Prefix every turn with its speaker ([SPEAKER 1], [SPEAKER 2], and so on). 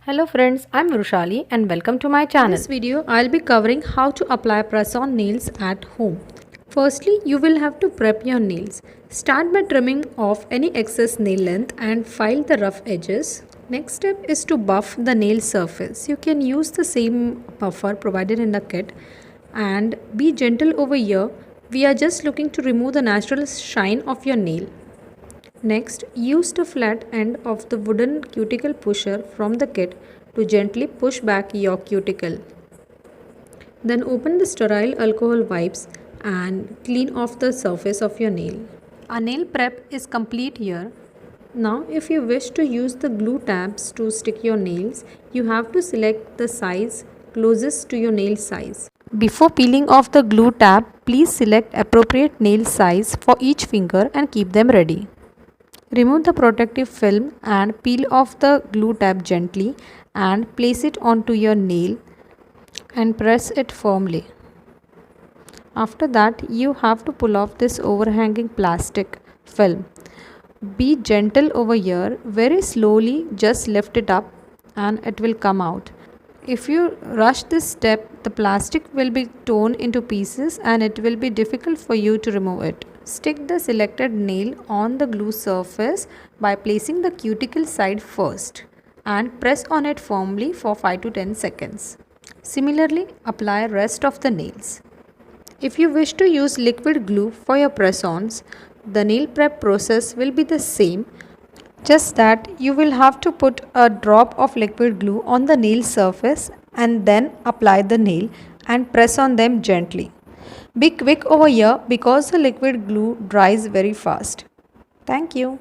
[SPEAKER 1] Hello friends, I'm Vrushali and welcome to my channel. In this video, I'll be covering how to apply press-on nails at home. Firstly, you will have to prep your nails. Start by trimming off any excess nail length and file the rough edges. Next step is to buff the nail surface. You can use the same buffer provided in the kit and be gentle over here. We are just looking to remove the natural shine of your nail. Next, use the flat end of the wooden cuticle pusher from the kit to gently push back your cuticle. Then open the sterile alcohol wipes and clean off the surface of your nail. Our nail prep is complete here. Now, if you wish to use the glue tabs to stick your nails, you have to select the size closest to your nail size. Before peeling off the glue tab, please select appropriate nail size for each finger and keep them ready. Remove the protective film and peel off the glue tab gently and place it onto your nail and press it firmly. After that, you have to pull off this overhanging plastic film. Be gentle over here, very slowly just lift it up and it will come out. If you rush this step, the plastic will be torn into pieces and it will be difficult for you to remove it. Stick the selected nail on the glue surface by placing the cuticle side first and press on it firmly for 5 to 10 seconds. Similarly, apply rest of the nails. If you wish to use liquid glue for your press-ons, the nail prep process will be the same, just that you will have to put a drop of liquid glue on the nail surface and then apply the nail and press on them gently. Be quick over here because the liquid glue dries very fast. Thank you.